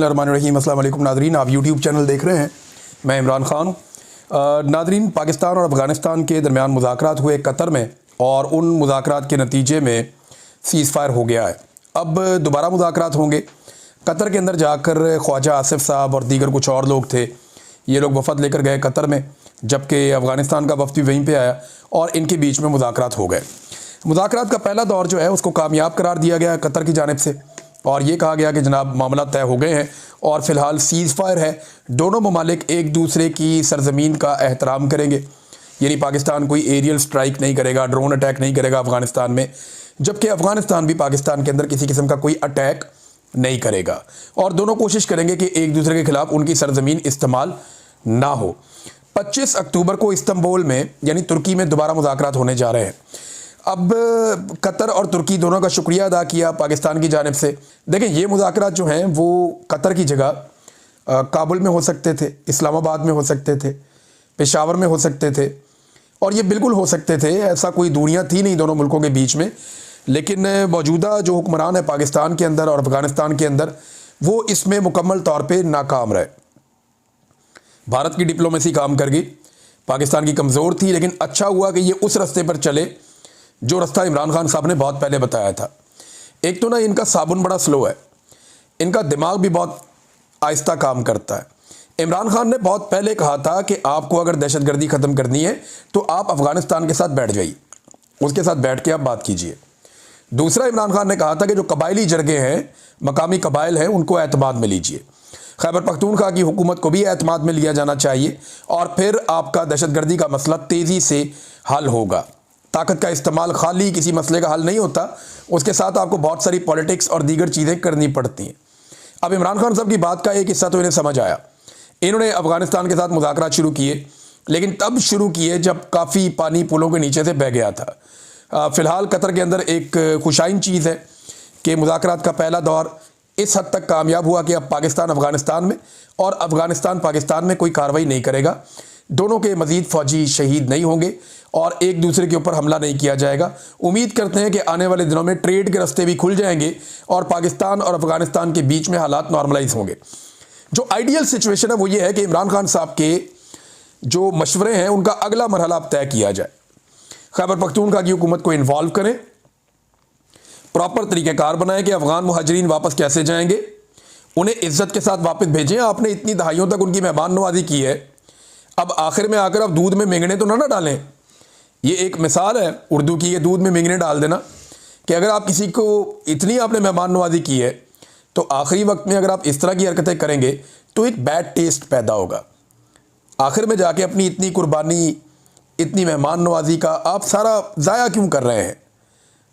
रहीम अस्सलाम वालेकुम नादरीन, आप यूट्यूब चैनल देख रहे हैं। मैं इमरान ख़ान हूँ। नादरीन, पाकिस्तान और अफ़गानिस्तान के दरमियान मुज़ाकरात हुए कतर में और उन मुज़ाकरात के नतीजे में सीज़ फायर हो गया है। अब दोबारा मुज़ाकरात होंगे। कतर के अंदर जाकर ख्वाजा आसिफ साहब और दीगर कुछ और लोग थे, ये लोग वफ़द लेकर गए कतर में, जबकि अफ़गानिस्तान का वफ़द भी वहीं पर आया और इनके बीच में मुज़ाकरात हो गए। मुज़ाकरात का पहला दौर जो है उसको कामयाब करार दिया गया कतर की जानिब से और ये कहा गया कि जनाब मामला तय हो गए हैं और फ़िलहाल सीज़ फायर है। दोनों ममालिक एक दूसरे की सरज़मीन का एहतराम करेंगे, यानी पाकिस्तान कोई एरियल स्ट्राइक नहीं करेगा, ड्रोन अटैक नहीं करेगा अफ़गानिस्तान में, जबकि अफ़गानिस्तान भी पाकिस्तान के अंदर किसी किस्म का कोई अटैक नहीं करेगा और दोनों कोशिश करेंगे कि एक दूसरे के ख़िलाफ़ उनकी सरज़मीन इस्तेमाल ना हो। 25 अक्टूबर को इस्तांबुल में यानी तुर्की में दोबारा मुज़ाकरात होने जा रहे हैं। अब कतर और तुर्की दोनों का शुक्रिया अदा किया पाकिस्तान की जानिब से। देखें, ये मुज़ाकरात जो हैं वो कतर की जगह काबुल में हो सकते थे, इस्लामाबाद में हो सकते थे, पेशावर में हो सकते थे और ये बिल्कुल हो सकते थे। ऐसा कोई दूरियां थी नहीं दोनों मुल्कों के बीच में, लेकिन मौजूदा जो हुक्मरान है पाकिस्तान के अंदर और अफ़गानिस्तान के अंदर, वो इसमें मुकम्मल तौर पर नाकाम रहे। भारत की डिप्लोमेसी काम कर गई, पाकिस्तान की कमज़ोर थी, लेकिन अच्छा हुआ कि ये उस रास्ते पर चले जो रास्ता इमरान खान साहब ने बहुत पहले बताया था। एक तो ना इनका साबुन बड़ा स्लो है, इनका दिमाग भी बहुत आहिस्ता काम करता है। इमरान खान ने बहुत पहले कहा था कि आपको अगर दहशतगर्दी ख़त्म करनी है तो आप अफ़गानिस्तान के साथ बैठ जाइए, उसके साथ बैठ के आप बात कीजिए। दूसरा, इमरान खान ने कहा था कि जो कबायली जरगे हैं, मकामी कबाइल हैं, उनको एतमाद में लीजिए। खैबर पख्तूनख्वा की हुकूमत को भी एतमाद में लिया जाना चाहिए और फिर आपका दहशतगर्दी का मसला तेज़ी से हल होगा। ताकत का इस्तेमाल खाली किसी मसले का हल नहीं होता, उसके साथ आपको बहुत सारी पॉलिटिक्स और दीगर चीज़ें करनी पड़ती हैं। अब इमरान खान साहब की बात का एक हिस्सा तो इन्हें समझ आया। इन्होंने अफ़गानिस्तान के साथ मुज़ाकरात शुरू किए, लेकिन तब शुरू किए जब काफ़ी पानी पुलों के नीचे से बह गया था। फ़िलहाल कतर के अंदर एक खुशाइन चीज़ है कि मुज़ाकरात का पहला दौर इस हद तक कामयाब हुआ कि अब पाकिस्तान अफ़गानिस्तान में और अफ़गानिस्तान पाकिस्तान में कोई कार्रवाई नहीं करेगा। दोनों के मज़ीद फ़ौजी शहीद नहीं होंगे और एक दूसरे के ऊपर हमला नहीं किया जाएगा। उम्मीद करते हैं कि आने वाले दिनों में ट्रेड के रास्ते भी खुल जाएंगे और पाकिस्तान और अफ़गानिस्तान के बीच में हालात नॉर्मलाइज होंगे। जो आइडियल सिचुएशन है वो ये है कि इमरान खान साहब के जो मशवरे हैं उनका अगला मरहला अब तय किया जाए। खैबर पख्तूनख्वा की हुकूमत को इन्वॉल्व करें, प्रॉपर तरीक़ेकार बनाएं कि अफ़गान मुहाजिरीन वापस कैसे जाएंगे, उन्हें इज़्ज़त के साथ वापस भेजें। आपने इतनी दहाइयों तक उनकी मेहमान नवाजी की है, अब आखिर में आकर अब दूध में मेंगने तो ना डालें। ये एक मिसाल है उर्दू की, ये दूध में मेंगने डाल देना, कि अगर आप किसी को इतनी आपने मेहमान नवाजी की है तो आखिरी वक्त में अगर आप इस तरह की हरकतें करेंगे तो एक बैड टेस्ट पैदा होगा। आखिर में जाके अपनी इतनी कुर्बानी, इतनी मेहमान नवाजी का आप सारा ज़ाया क्यों कर रहे हैं?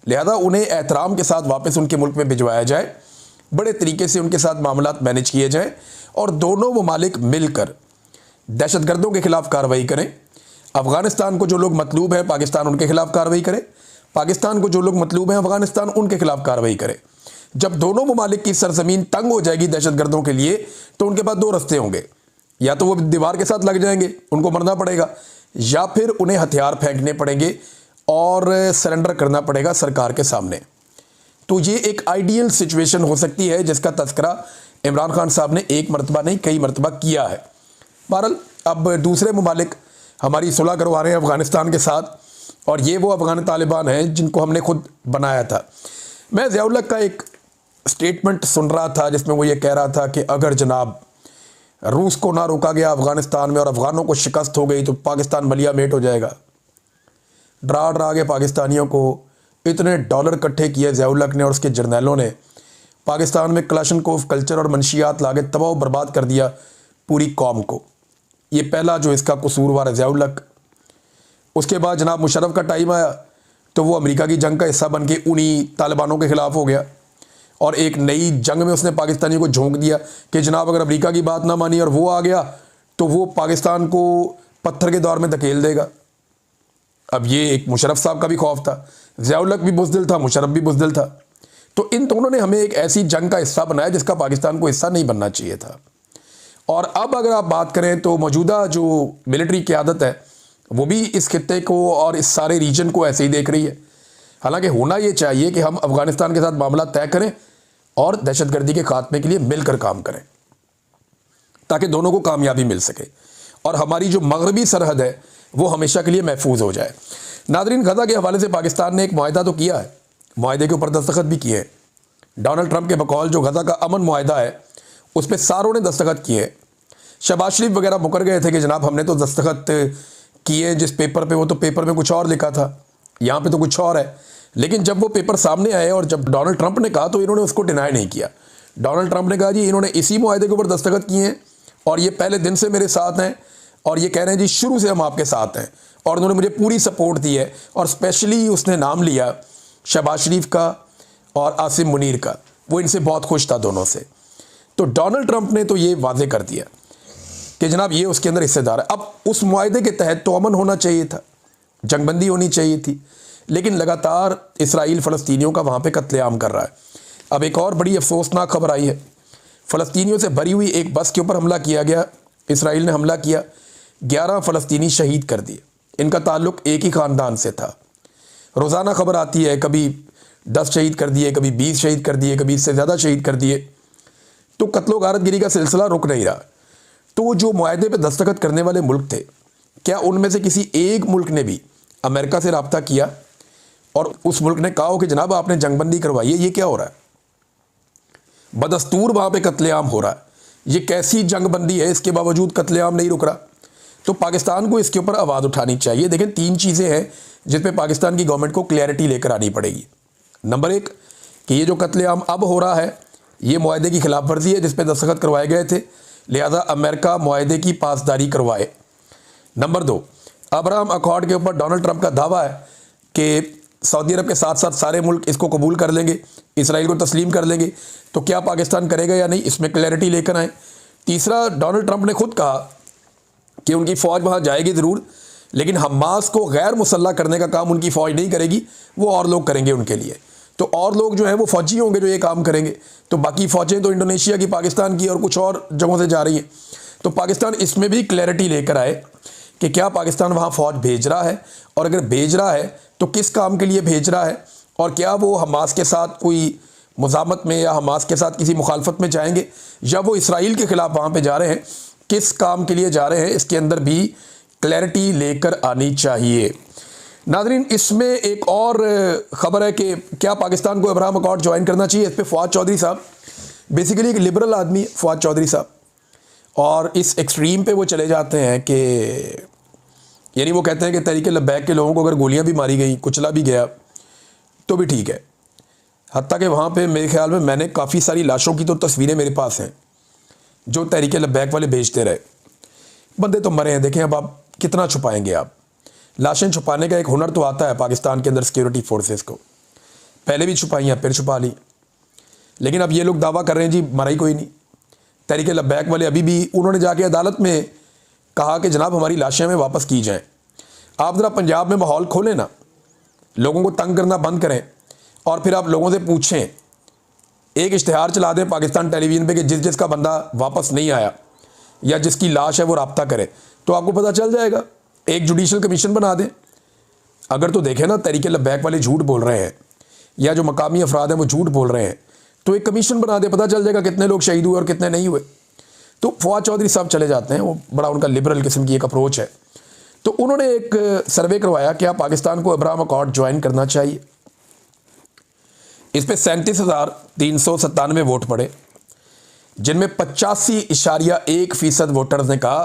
लिहाजा उन्हें एहतराम के साथ वापस उनके मुल्क में भिजवाया जाए, बड़े तरीके से उनके साथ मामलात मैनेज किए जाएँ और दोनों ममालिक मिलकर दहशतगर्दों के ख़िलाफ़ कार्रवाई करें। अफ़गानिस्तान को जो लोग मतलूब हैं पाकिस्तान उनके ख़िलाफ़ कार्रवाई करे, पाकिस्तान को जो लोग मतलूब हैं अफ़गानिस्तान उनके ख़िलाफ़ कार्रवाई करे। जब दोनों ममालिक की सरज़मीन तंग हो जाएगी दहशतगर्दों के लिए तो उनके पास दो रास्ते होंगे, या तो वो दीवार के साथ लग जाएंगे, उनको मरना पड़ेगा, या फिर उन्हें हथियार फेंकने पड़ेंगे और सरेंडर करना पड़ेगा सरकार के सामने। तो ये एक आइडियल सिचुएशन हो सकती है जिसका तज़किरा इमरान खान साहब ने एक मरतबा नहीं कई मरतबा किया है। बहरहाल अब दूसरे ममालिक हमारी सुलह करवा रहे हैं अफ़गानिस्तान के साथ और ये वो अफ़गान तालिबान हैं जिनको हमने खुद बनाया था। मैं ज़िया-उल-हक़ का एक स्टेटमेंट सुन रहा था जिसमें वो ये कह रहा था कि अगर जनाब रूस को ना रोका गया अफ़गानिस्तान में और अफ़गानों को शिकस्त हो गई तो पाकिस्तान मलिया मेट हो जाएगा। डरा डरा के पाकिस्तानियों को इतने डॉलर इकट्ठे किए ज़िया-उल-हक़ ने और उसके जर्नैलों ने, पाकिस्तान में क्लाशनकोव कल्चर और मनशियात ला के तबाह बर्बाद कर दिया पूरी कौम को। ये पहला जो इसका कसूरवार है ज़िया-उल-हक़। उसके बाद जनाब मुशर्रफ का टाइम आया तो वो अमेरिका की जंग का हिस्सा बन के उन्हीं तालिबानों के ख़िलाफ़ हो गया और एक नई जंग में उसने पाकिस्तानियों को झोंक दिया कि जनाब अगर अमेरिका की बात ना मानी और वो आ गया तो वो पाकिस्तान को पत्थर के दौर में धकेल देगा। अब ये एक मुशर्रफ साहब का भी खौफ था, ज़िया-उल-हक़ भी बुज़दिल था, मुशर्रफ भी बुज़दिल था। तो इन दोनों ने हमें एक ऐसी जंग का हिस्सा बनाया जिसका पाकिस्तान को हिस्सा नहीं बनना चाहिए था। और अब अगर आप बात करें तो मौजूदा जो मिलिट्री क़यादत है वो भी इस खित्ते को और इस सारे रीजन को ऐसे ही देख रही है। हालांकि होना ये चाहिए कि हम अफ़गानिस्तान के साथ मामला तय करें और दहशतगर्दी के खात्मे के लिए मिलकर काम करें। ताकि दोनों को कामयाबी मिल सके और हमारी जो मगरबी सरहद है वो हमेशा के लिए महफूज हो जाए। नादरीन, गज़ा के हवाले से पाकिस्तान ने एक मुआहदा तो किया है, मुआहदे के ऊपर दस्तखत भी किए हैं। डोनाल्ड ट्रंप के बकौल जो गज़ा का अमन मुआहदा है उस पर सारों ने दस्तखत किए हैं। शहबाज शरीफ वगैरह मुकर गए थे कि जनाब हमने तो दस्तखत किए जिस पेपर पे, वो तो पेपर में कुछ और लिखा था, यहाँ पे तो कुछ और है। लेकिन जब वो पेपर सामने आए और जब डोनाल्ड ट्रंप ने कहा तो इन्होंने उसको डिनाई नहीं किया। डोनाल्ड ट्रंप ने कहा जी इन्होंने इसी मुआहदे के ऊपर दस्तखत किए हैं और ये पहले दिन से मेरे साथ हैं और ये कह रहे हैं जी शुरू से हम आपके साथ हैं, और उन्होंने मुझे पूरी सपोर्ट दी है। और स्पेशली उसने नाम लिया शहबाज शरीफ का और आसिम मुनीर का, वो इनसे बहुत खुश था दोनों से। तो डोनाल्ड ट्रंप ने तो ये वाजे कर दिया कि जनाब ये उसके अंदर हिस्सेदार है। अब उस मुआहदे के तहत तो अमन होना चाहिए था, जंगबंदी होनी चाहिए थी, लेकिन लगातार इसराइल फ़लस्तीनियों का वहाँ पे कत्लेआम कर रहा है। अब एक और बड़ी अफसोसनाक खबर आई है, फ़लस्तीनियों से भरी हुई एक बस के ऊपर हमला किया गया, इसराइल ने हमला किया, 11 फ़लस्तीनी शहीद कर दिए। इनका ताल्लुक़ एक ही ख़ानदान से था। रोज़ाना खबर आती है, कभी 10 शहीद कर दिए, कभी 20 शहीद कर दिए, कभी इससे ज़्यादा शहीद कर दिए। तो कत्लो गारतगिरी का सिलसिला रुक नहीं रहा। तो जो मुआहदे पे दस्तखत करने वाले मुल्क थे, क्या उनमें से किसी एक मुल्क ने भी अमेरिका से रब्ता किया और उस मुल्क ने कहा हो कि जनाब आपने जंगबंदी करवाई है? ये क्या हो रहा है? बदस्तूर वहाँ पे कत्लेआम हो रहा है, ये कैसी जंगबंदी है? इसके बावजूद कत्लेआम नहीं रुक रहा। तो पाकिस्तान को इसके ऊपर आवाज़ उठानी चाहिए। देखें, 3 चीज़ें हैं जिस पे पाकिस्तान की गवर्नमेंट को क्लैरिटी लेकर आनी पड़ेगी। नंबर 1 कि ये जो कत्लेआम अब हो रहा है ये मुआहदे की खिलाफ वर्जी है जिस पे दस्तखत करवाए गए थे, लिहाजा अमेरिका मुआहदे की पासदारी करवाए। नंबर 2, अब्राहम अकॉर्ड के ऊपर डोनाल्ड ट्रंप का दावा है कि सऊदी अरब के साथ साथ सारे मुल्क इसको कबूल कर लेंगे, इसराइल को तस्लीम कर लेंगे। तो क्या पाकिस्तान करेगा या नहीं, इसमें क्लैरिटी लेकर आए। तीसरा, डोनाल्ड ट्रंप ने खुद कहा कि उनकी फ़ौज वहाँ जाएगी ज़रूर, लेकिन हमास को गैर मुसल्लह करने का काम उनकी फ़ौज नहीं करेगी, वो और लोग करेंगे उनके लिए। तो और लोग जो हैं वो फ़ौजी होंगे जो ये काम करेंगे। तो बाकी फ़ौजें तो इंडोनेशिया की, पाकिस्तान की और कुछ और जगहों से जा रही हैं। तो पाकिस्तान इसमें भी क्लैरिटी लेकर आए कि क्या पाकिस्तान वहाँ फ़ौज भेज रहा है, और अगर भेज रहा है तो किस काम के लिए भेज रहा है, और क्या वो हमास के साथ कोई मुज़ामत में या हमास के साथ किसी मुखालफत में जाएंगे, या वो इसराइल के ख़िलाफ़ वहाँ पे जा रहे हैं, किस काम के लिए जा रहे हैं, इसके अंदर भी क्लैरिटी लेकर आनी चाहिए। नाज़रीन, इसमें एक और ख़बर है कि क्या पाकिस्तान को अब्राहम अकॉर्ड ज्वाइन करना चाहिए। इस पर फ़वाद चौधरी साहब बेसिकली एक लिबरल आदमी है, फ़वाद चौधरी साहब, और इस एक्सट्रीम पे वो चले जाते हैं कि यानी वो कहते हैं कि तहरीक लब्बैक के लोगों को अगर गोलियां भी मारी गई, कुचला भी गया तो भी ठीक है। हत्ता कि वहाँ पे मेरे ख्याल में मैंने काफ़ी सारी लाशों की तो तस्वीरें मेरे पास हैं जो तहरीक लब्बैक वाले भेजते रहे। बंदे तो मरे हैं, देखें अब आप कितना छुपाएंगे। आप लाशें छुपाने का एक हुनर तो आता है पाकिस्तान के अंदर सिक्योरिटी फोर्सेस को, पहले भी छुपाई हैं फिर छुपा ली, लेकिन अब ये लोग दावा कर रहे हैं जी मरा ही कोई नहीं। तहरीक लब्बैक वाले अभी भी उन्होंने जाके अदालत में कहा कि जनाब हमारी लाशें हमें वापस की जाएं। आप ज़रा पंजाब में माहौल खोलें ना, लोगों को तंग करना बंद करें, और फिर आप लोगों से पूछें, एक इश्तिहार चला दें पाकिस्तान टेलीविज़न पे कि जिस जिसका बंदा वापस नहीं आया या जिसकी लाश है वो रब्ता करे, तो आपको पता चल जाएगा। एक जुडिशल कमीशन बना दें। अगर तो देखें ना तहरीक लब्बैक वाले झूठ बोल रहे हैं या जो मकामी अफराद हैं वो झूठ बोल रहे हैं, तो एक कमीशन बना दे, पता चल जाएगा कितने लोग शहीद हुए और कितने नहीं हुए। तो फ़वाद चौधरी साहब चले जाते हैं, वो बड़ा उनका लिबरल किस्म की एक अप्रोच है। तो उन्होंने एक सर्वे करवाया कि आप पाकिस्तान को अब्राहम अकॉर्ड ज्वाइन करना चाहिए। इस पर 37,397 वोट पड़े, जिनमें 85.1% वोटर्स ने कहा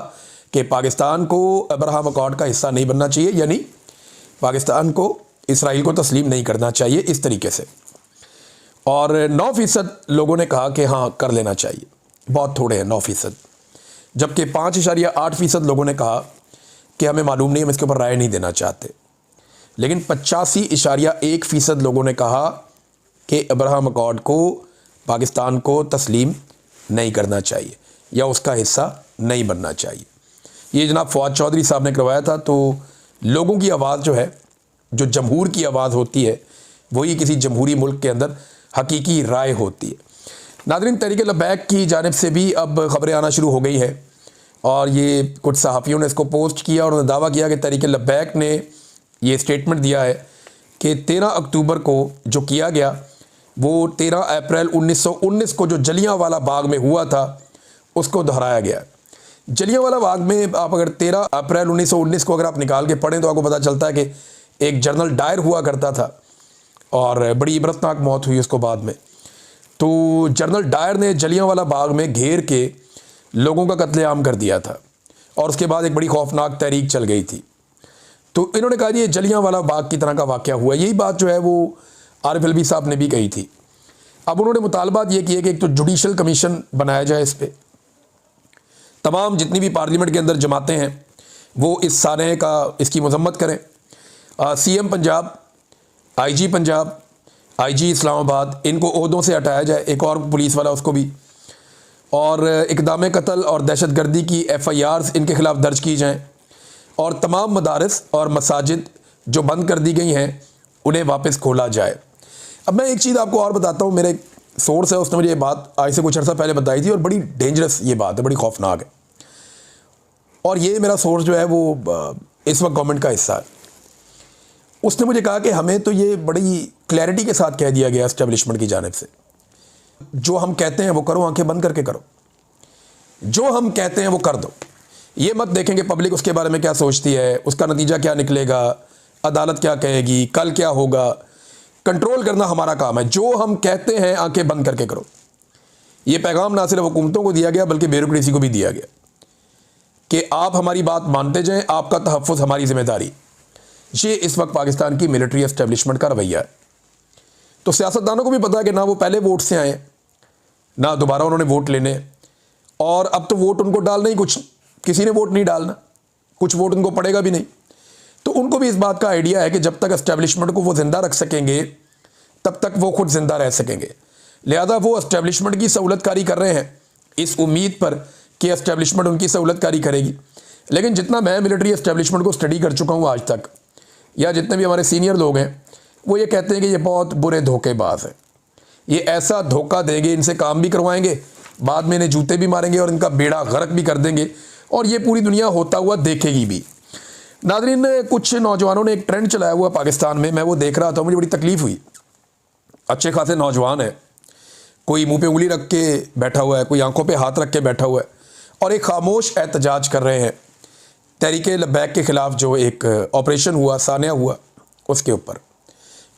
कि पाकिस्तान को अब्राहम अकॉर्ड का हिस्सा नहीं बनना चाहिए, यानी पाकिस्तान को इसराइल को तस्लीम नहीं करना चाहिए इस तरीके से। और 9% लोगों ने कहा कि हाँ कर लेना चाहिए, बहुत थोड़े हैं 9%। जबकि 5.8% लोगों ने कहा कि हमें मालूम नहीं, हम इसके ऊपर राय नहीं देना चाहते। लेकिन 85.1% लोगों ने कहा कि अब्राहम अकॉर्ड को पाकिस्तान को तस्लीम नहीं करना चाहिए या उसका हिस्सा नहीं बनना चाहिए। ये जनाब फ़वाद चौधरी साहब ने करवाया था। तो लोगों की आवाज़ जो है, जो जमहूर की आवाज़ होती है, वही किसी जमहूरी मुल्क के अंदर हकीकी राय होती है। नाज़रीन, तहरीक लब्बैक की जानिब से भी अब ख़बरें आना शुरू हो गई हैं, और ये कुछ सहाफ़ियों ने इसको पोस्ट किया और उन्होंने दावा किया कि तहरीक लब्बैक ने ये स्टेटमेंट दिया है कि 13 अक्टूबर को जो किया गया वो 13 अप्रैल 1919 को जो जलियांवाला बाग में हुआ था उसको दोहराया गया। जलियांवाला बाग में आप अगर 13 अप्रैल 1919 को अगर आप निकाल के पढ़ें तो आपको पता चलता है कि एक जनरल डायर हुआ करता था और बड़ी इबरतनाक मौत हुई उसको बाद में। तो जनरल डायर ने जलियांवाला बाग में घेर के लोगों का कत्लेआम कर दिया था और उसके बाद एक बड़ी खौफनाक तहरीक चल गई थी। तो इन्होंने कहा ये जलियांवाला बाग की तरह का वाक़या हुआ। यही बात जो है वो आरिफ अलवी साहब ने भी कही थी। अब उन्होंने मुतालबात ये किए कि एक तो जुडिशल कमीशन बनाया जाए, इस पर तमाम जितनी भी पार्लियामेंट के अंदर जमातें हैं वो इस साने का इसकी मजम्मत करें। CM Punjab, IG Punjab, IG Islamabad, इनको ओहदों से हटाया जाए, एक और पुलिस वाला उसको भी, और इक़दाम कत्ल और दहशतगर्दी की FIRs इनके ख़िलाफ़ दर्ज की जाएँ और तमाम मदारस और मसाजिद जो बंद कर दी गई हैं उन्हें वापस खोला जाए। अब मैं एक चीज़ आपको और बताता हूँ, मेरे सोर्स है उसने मुझे ये बात आज से कुछ अर्सा पहले बताई थी और बड़ी डेंजरस ये बात है, बड़ी खौफनाक है। और ये मेरा सोर्स जो है वो इस वक्त गवर्नमेंट का हिस्सा है। उसने मुझे कहा कि हमें तो ये बड़ी क्लैरिटी के साथ कह दिया गया एस्टेब्लिशमेंट की जानिब से, जो हम कहते हैं वो करो, आंखें बंद करके करो, जो हम कहते हैं वो कर दो। ये मत देखेंगे पब्लिक उसके बारे में क्या सोचती है, उसका नतीजा क्या निकलेगा, अदालत क्या कहेगी, कल क्या होगा। कंट्रोल करना हमारा काम है। जो हम कहते हैं आंखें बंद करके करो। ये पैगाम ना सिर्फ हुकूमतों को दिया गया बल्कि ब्यूरोक्रेसी को भी दिया गया कि आप हमारी बात मानते जाएं, आपका तहफ़्फ़ुज़ हमारी जिम्मेदारी। ये इस वक्त पाकिस्तान की मिलिट्री एस्टेब्लिशमेंट का रवैया है। तो सियासतदानों को भी पता है कि ना वो पहले वोट से आए, ना दोबारा उन्होंने वोट लेने, और अब तो वोट उनको डालना ही, कुछ किसी ने वोट नहीं डालना, कुछ वोट उनको पड़ेगा भी नहीं। तो उनको भी इस बात का आइडिया है कि जब तक एस्टेब्लिशमेंट को वो ज़िंदा रख सकेंगे तब तक वो खुद ज़िंदा रह सकेंगे। लिहाजा वो एस्टेब्लिशमेंट की सहूलतकारी कर रहे हैं इस उम्मीद पर कि एस्टेब्लिशमेंट उनकी सहूलतकारी करेगी। लेकिन जितना मैं मिलिट्री एस्टेब्लिशमेंट को स्टडी कर चुका हूँ आज तक, या जितने भी हमारे सीनियर लोग हैं, वो ये कहते हैं कि ये बहुत बुरे धोखेबाज हैं। ये ऐसा धोखा देंगे, इनसे काम भी करवाएंगे, बाद में इन्हें जूते भी मारेंगे और इनका बेड़ा गर्क भी कर देंगे, और ये पूरी दुनिया होता हुआ देखेगी भी। नाज़रीन, कुछ नौजवानों ने एक ट्रेंड चलाया हुआ पाकिस्तान में, मैं वो देख रहा था, मुझे बड़ी तकलीफ़ हुई। अच्छे खासे नौजवान है, कोई मुंह पे उंगली रख के बैठा हुआ है, कोई आंखों पे हाथ रख के बैठा हुआ है और एक खामोश एहतजाज कर रहे हैं तहरीके लब्बैक के ख़िलाफ़। जो एक ऑपरेशन हुआ, सानिया हुआ, उसके ऊपर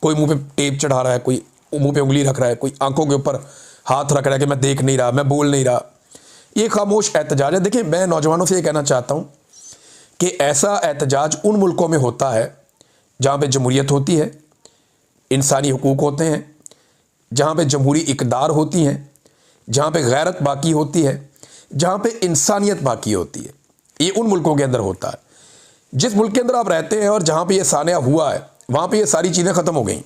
कोई मुंह पे टेप चढ़ा रहा है, कोई मुंह पे उंगली रख रहा है, कोई आंखों के ऊपर हाथ रख रहा है कि मैं देख नहीं रहा, मैं बोल नहीं रहा। ये खामोश एहतजाज है। देखिए, मैं नौजवानों से ये कहना चाहता हूँ कि ऐसा एहतजाज उन मुल्कों में होता है जहाँ पे जमहूरियत होती है, इंसानी हुकूक होते हैं, जहाँ पे जमहूरी इक़दार होती हैं, जहाँ पे गैरत बाकी होती है, जहाँ पे इंसानियत बाकी होती है। ये उन मुल्कों के अंदर होता है। जिस मुल्क के अंदर आप रहते हैं और जहाँ पे ये सानिया हुआ है, वहाँ पे ये सारी चीज़ें ख़त्म हो गई।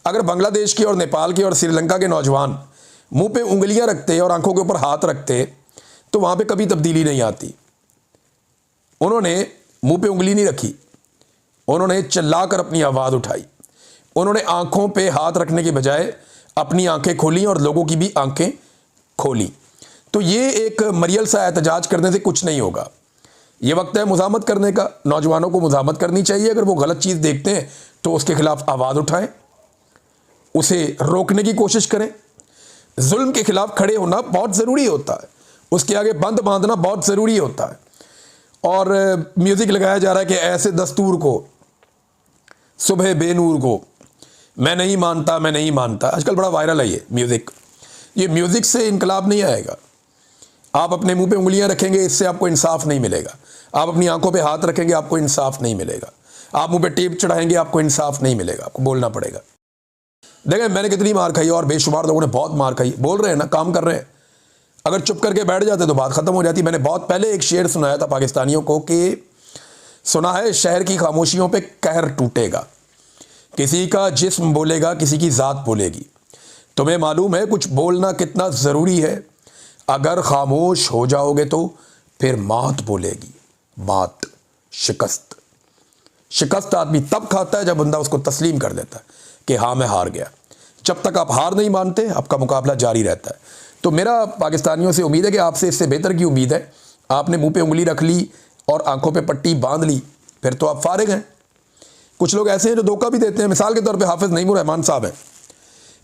अगर बांग्लादेश के और नेपाल के और श्रीलंका के नौजवान मुंह पे उंगलियां रखते और आंखों के ऊपर हाथ रखते तो वहाँ पे कभी तब्दीली नहीं आती। उन्होंने मुंह पे उंगली नहीं रखी, उन्होंने चिल्लाकर अपनी आवाज़ उठाई, उन्होंने आंखों पे हाथ रखने के बजाय अपनी आंखें खोली और लोगों की भी आंखें खोली। तो ये एक मरियल सा एहतजाज करने से कुछ नहीं होगा। ये वक्त है मुज़ाहमत करने का। नौजवानों को मुज़ाहमत करनी चाहिए। अगर वो गलत चीज़ देखते हैं तो उसके ख़िलाफ़ आवाज़ उठाएं, उसे रोकने की कोशिश करें। जुल्म के ख़िलाफ़ खड़े होना बहुत ज़रूरी होता है, उसके आगे बंद बांधना बहुत ज़रूरी होता है। और म्यूज़िक लगाया जा रहा है कि ऐसे दस्तूर को, सुबह बेनूर को, मैं नहीं मानता, मैं नहीं मानता। आजकल बड़ा वायरल है ये म्यूज़िक। ये म्यूज़िक से इनकलाब नहीं आएगा। आप अपने मुंह पे उंगलियां रखेंगे, इससे आपको इंसाफ नहीं मिलेगा। आप अपनी आंखों पे हाथ रखेंगे, आपको इंसाफ नहीं मिलेगा। आप मुंह पे टेप चढ़ाएंगे, आपको इंसाफ नहीं मिलेगा, आपको बोलना पड़ेगा। देखें, मैंने कितनी मार खाई और बेशुमार लोगों ने बहुत मार खाई। बोल रहे हैं ना, काम कर रहे हैं। अगर चुप करके बैठ जाते तो बात ख़त्म हो जाती। मैंने बहुत पहले एक शेर सुनाया था पाकिस्तानियों को कि सुना है शहर की खामोशियों पे कहर टूटेगा, किसी का जिस्म बोलेगा, किसी की ज़ात बोलेगी। तुम्हें मालूम है कुछ बोलना कितना ज़रूरी है? अगर खामोश हो जाओगे तो फिर मात बोलेगी। मात, शिकस्त। शिकस्त आदमी तब खाता है जब बंदा उसको तस्लीम कर देता है कि हाँ मैं हार गया। जब तक आप हार नहीं मानते, आपका मुकाबला जारी रहता है। तो मेरा पाकिस्तानियों से उम्मीद है कि आपसे इससे बेहतर की उम्मीद है। आपने मुंह पे उंगली रख ली और आंखों पे पट्टी बांध ली, फिर तो आप फारिग हैं। कुछ लोग ऐसे हैं जो धोखा भी देते हैं। मिसाल के तौर पे हाफिज़ नईमुर रहमान साहब हैं।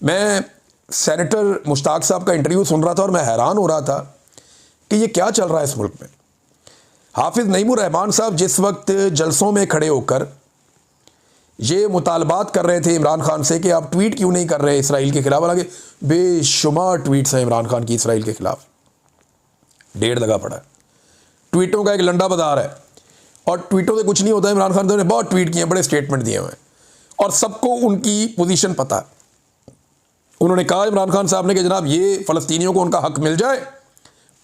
मैं सेनेटर मुश्ताक साहब का इंटरव्यू सुन रहा था और मैं हैरान हो रहा था कि ये क्या चल रहा है इस मुल्क में। हाफिज़ नईमुर रहमान साहब जिस वक्त जलसों में खड़े होकर ये मुतालबात कर रहे थे इमरान खान से कि आप ट्वीट क्यों नहीं कर रहे इसराइल के खिलाफ, हालांकि बेशुमार ट्वीट्स हैं इमरान खान की इसराइल के खिलाफ, ढेर लगा पड़ा है, ट्वीटों का एक लंडा बाजार है और ट्वीटों से कुछ नहीं होता। इमरान खान साहब ने बहुत ट्वीट किए, बड़े स्टेटमेंट दिए हुए हैं और सबको उनकी पोजीशन पता है। उन्होंने कहा इमरान खान साहब ने कि जनाब ये फ़लस्तीनियों को उनका हक मिल जाए,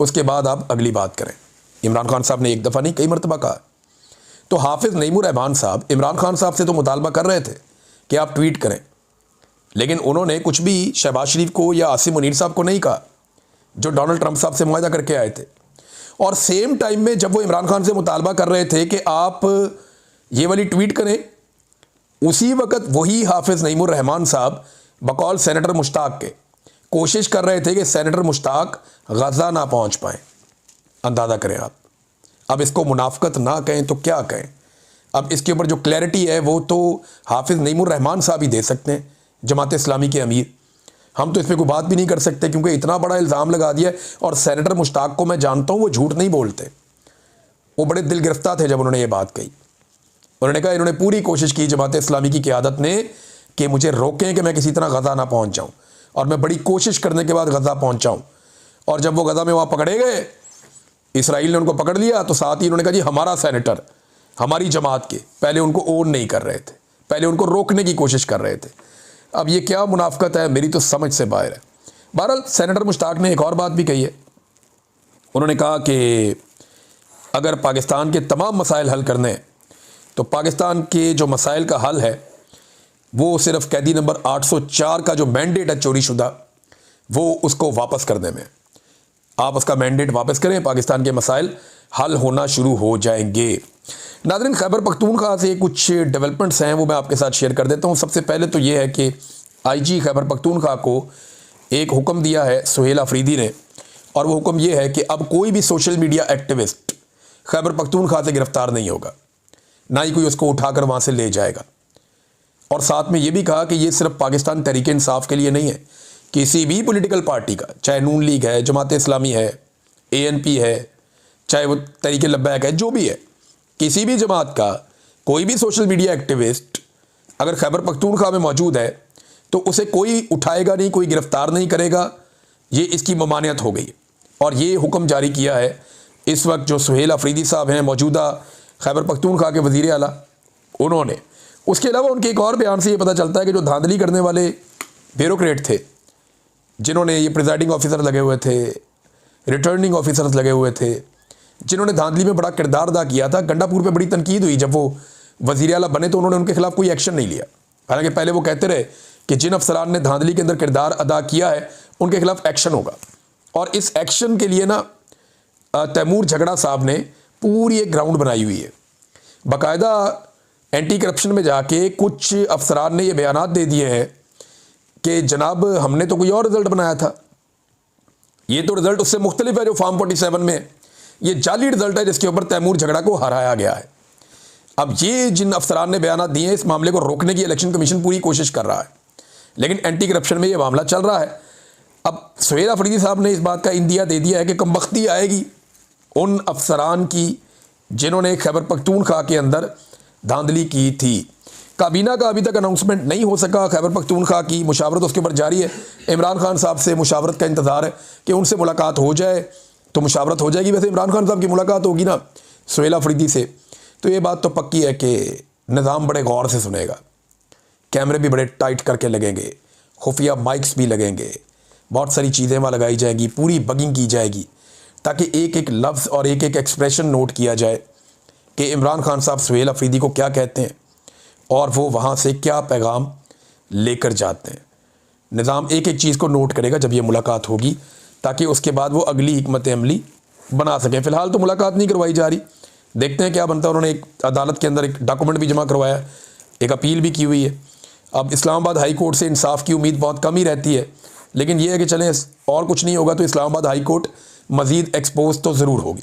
उसके बाद आप अगली बात करें। इमरान खान साहब ने एक दफ़ा नहीं कई मरतबा कहा। तो हाफिज़ नईमुर रहमान साहब इमरान खान साहब से तो मुतालबा कर रहे थे कि आप ट्वीट करें, लेकिन उन्होंने कुछ भी शहबाज शरीफ को या आसिम मुनीर साहब को नहीं कहा जो डोनाल्ड ट्रंप साहब से मुआहदा करके आए थे। और सेम टाइम में जब वो इमरान खान से मुतालबा कर रहे थे कि आप ये वाली ट्वीट करें, उसी वक्त वही हाफिज़ नईमुर रहमान साहब बकौल सेनेटर मुश्ताक के कोशिश कर रहे थे कि सेनेटर मुश्ताक गज़ा ना पहुंच पाए। अंदाज़ा करें आप। अब इसको मुनाफकत ना कहें तो क्या कहें। अब इसके ऊपर जो क्लैरिटी है वो तो हाफिज़ नईमुर रहमान साहब ही दे सकते हैं, जमात इस्लामी के अमीर। हम तो इस पर कोई बात भी नहीं कर सकते क्योंकि इतना बड़ा इल्ज़ाम लगा दिया। और सेनेटर मुश्ताक को मैं जानता हूँ, वो झूठ नहीं बोलते, वो बड़े दिल गिरफ्तार थे जब उन्होंने ये बात कही। उन्होंने कहा इन्होंने पूरी कोशिश की जमात इस्लामी की क़यादत ने कि मुझे रोकें कि मैं किसी तरह गज़ा ना पहुँच जाऊँ, और मैं बड़ी कोशिश करने के बाद गज़ा पहुँचा हूँ। और जब वो गज़ा में वहाँ पकड़े गए, इसराइल ने उनको पकड़ लिया, तो साथ ही उन्होंने कहा जी हमारा सेनेटर, हमारी जमात के, पहले उनको ओन नहीं कर रहे थे, पहले उनको रोकने की कोशिश कर रहे थे। अब ये क्या मुनाफकत है, मेरी तो समझ से बाहर है। बहरहाल सेनेटर मुश्ताक ने एक और बात भी कही है। उन्होंने कहा कि अगर पाकिस्तान के तमाम मसाइल हल करने हैं तो पाकिस्तान के जो मसाइल का हल है वो सिर्फ कैदी नंबर 804 का जो मैंडेट है चोरीशुदा, वो उसको वापस करने में। आप उसका मैंडेट वापस करें, पाकिस्तान के मसाइल हल होना शुरू हो जाएंगे। नाज़रीन, खैबर पख्तूनख्वा से कुछ डेवलपमेंट्स हैं वो मैं आपके साथ शेयर कर देता हूँ। सबसे पहले तो ये है कि आईजी खैबर पख्तूनख्वा को एक हुक्म दिया है सुहेल अफरीदी ने, और वो हुक्म ये है कि अब कोई भी social media activist Khyber Pakhtunkhwa से गिरफ्तार नहीं होगा, ना ही कोई उसको उठाकर वहाँ से ले जाएगा। और साथ में ये भी कहा कि ये सिर्फ पाकिस्तान तहरीक इंसाफ के लिए नहीं है, किसी भी पॉलिटिकल पार्टी का, चाहे नून लीग है, जमात इस्लामी है, ANP है, चाहे वो तहरीक लब्बैक है, जो भी है, किसी भी जमात का कोई भी सोशल मीडिया एक्टिविस्ट अगर खैबर पख्तूनख्वा में मौजूद है तो उसे कोई उठाएगा नहीं, कोई गिरफ्तार नहीं करेगा। ये इसकी ममानियत हो गई। और ये हुक्म जारी किया है इस वक्त जो सुहेल अफरीदी साहब हैं, मौजूदा खैबर पख्तूनख्वा के वज़ीर आला, उन्होंने। उसके अलावा उनके एक और बयान से ये पता चलता है कि जो धांधली करने वाले ब्यूरोक्रेट थे, जिन्होंने ये प्रिजाइडिंग ऑफिसर लगे हुए थे, रिटर्निंग ऑफिसर्स लगे हुए थे, जिन्होंने धांधली में बड़ा किरदार अदा किया था, गंडापुर पे बड़ी तनकीद हुई जब वो वज़ीर आला बने तो उन्होंने उनके खिलाफ कोई एक्शन नहीं लिया। हालांकि पहले वो कहते रहे कि जिन अफसरान ने धांधली के अंदर किरदार अदा किया है उनके खिलाफ एक्शन होगा। और इस एक्शन के लिए ना तैमूर झगड़ा साहब ने पूरी एक ग्राउंड बनाई हुई है। बाकायदा एंटी करप्शन में जाके कुछ अफसरान ने ये बयानात दे दिए हैं कि जनाब हमने तो कोई और रिज़ल्ट बनाया था, ये तो रिज़ल्ट उससे मुख्तलिफ है जो फॉर्म 47 में है, ये जाली रिज़ल्ट है जिसके ऊपर तैमूर झगड़ा को हराया गया है। अब ये जिन अफसरान ने बयानात दिए हैं, इस मामले को रोकने की इलेक्शन कमीशन पूरी कोशिश कर रहा है, लेकिन एंटी करप्शन में ये मामला चल रहा है। अब सुहेल अफरीदी साहब ने इस बात का इंदिया दे दिया है कि कमबख्ती आएगी उन अफसरान की जिन्होंने खैबर पख्तूनख्वा के अंदर धांधली की थी। काबीना का अभी तक अनाउंसमेंट नहीं हो सका, खैबर पख्तूनख्वा की मुशावरत उसके ऊपर जारी है। इमरान खान साहब से मुशावरत का इंतज़ार है कि उनसे मुलाकात हो जाए तो मुशावरत हो जाएगी। वैसे इमरान खान साहब की मुलाकात होगी ना सुहेल अफरीदी से, तो ये बात तो पक्की है कि निज़ाम बड़े गौर से सुनेगा, कैमरे भी बड़े टाइट करके लगेंगे, खुफिया माइक्स भी लगेंगे, बहुत सारी चीज़ें वहाँ लगाई जाएंगी, पूरी बगिंग की जाएगी ताकि एक एक लफ्ज़ और एक एक एक्सप्रेशन नोट किया जाए कि इमरान खान साहब सुहेल अफरीदी को क्या कहते हैं और वो वहाँ से क्या पैगाम लेकर जाते हैं। निज़ाम एक एक चीज़ को नोट करेगा जब ये मुलाकात होगी, ताकि उसके बाद वो अगली हिकमत अमली बना सकें। फ़िलहाल तो मुलाकात नहीं करवाई जा रही, देखते हैं क्या बनता है। उन्होंने एक अदालत के अंदर एक डॉक्यूमेंट भी जमा करवाया, एक अपील भी की हुई है। अब इस्लामाबाद हाई कोर्ट से इंसाफ की उम्मीद बहुत कम ही रहती है, लेकिन ये है कि चलें और कुछ नहीं होगा तो इस्लामाबाद हाई कोर्ट मज़ीद एक्सपोज तो ज़रूर होगी।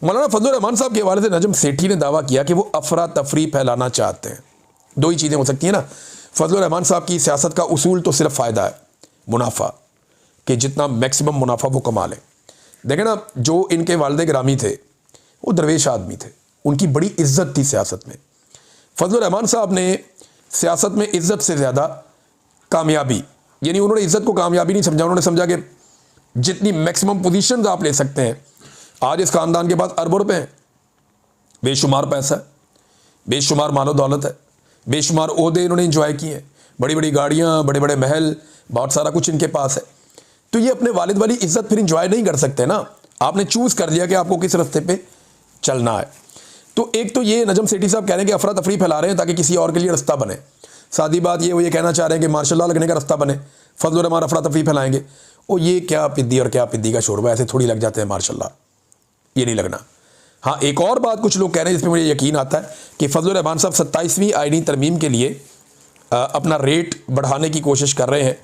मौलाना फजलुर रहमान साहब के हवाले से नजम सेठी ने दावा किया कि वो अफरा तफरी फैलाना चाहते हैं। दो ही चीज़ें हो सकती हैं ना, फजलुर रहमान साहब की सियासत का उसूल तो सिर्फ फ़ायदा है, मुनाफा, कि जितना मैक्सिमम मुनाफा वो कमा लें। देखें ना, जो इनके वालिद गिरामी थे वो दरवेश आदमी थे, उनकी बड़ी इज्जत थी सियासत में। फजलुर रहमान साहब ने सियासत में इज्जत से ज़्यादा कामयाबी, यानी उन्होंने इज्जत को कामयाबी नहीं समझा, उन्होंने समझा कि जितनी मैक्सिमम पोजीशंस आप ले सकते हैं। आज इस ख़ानदान के पास अरबों रुपए हैं, बेशुमार पैसा है, बेशुमार मालो दौलत है, बेशुमार ओहदे इन्होंने इंजॉय किए हैं, बड़ी बड़ी गाड़ियाँ, बड़े बड़े महल, बहुत सारा कुछ इनके पास है। तो ये अपने वालिद वाली इज्जत फिर इंजॉय नहीं कर सकते ना। आपने चूज़ कर लिया कि आपको किस रास्ते पे चलना है। तो एक तो ये नजम सेठी साहब कह रहे हैं कि अफरा तफरी फैला रहे हैं ताकि किसी और के लिए रास्ता बने। सादी बात ये, वो ये कहना चाह रहे हैं कि मार्शल लॉ लगने का रास्ता बने, फजलुर रहमान अफरा तफरी फैलाएंगे। और ये क्या पिद्दी और क्या पिद्दी का शोरबा, ऐसे थोड़ी लग जाते हैं मार्शल लॉ, ये नहीं लगना। हाँ, एक और बात कुछ लोग कह रहे हैं जिसमें मुझे यकीन आता है कि फजलुर रहमान साहब 27वीं आईनी तरमीम के लिए अपना रेट बढ़ाने की कोशिश कर रहे हैं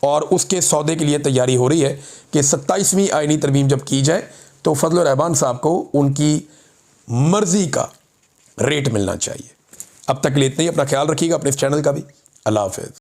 और उसके सौदे के लिए तैयारी हो रही है कि 27वीं आईनी तरमीम जब की जाए तो फजलुर रहमान साहब को उनकी मर्जी का रेट मिलना चाहिए। अब तक के लिए इतना ही। अपना ख्याल रखिएगा, अपने इस चैनल का भी। अल्लाह हाफ़िज़।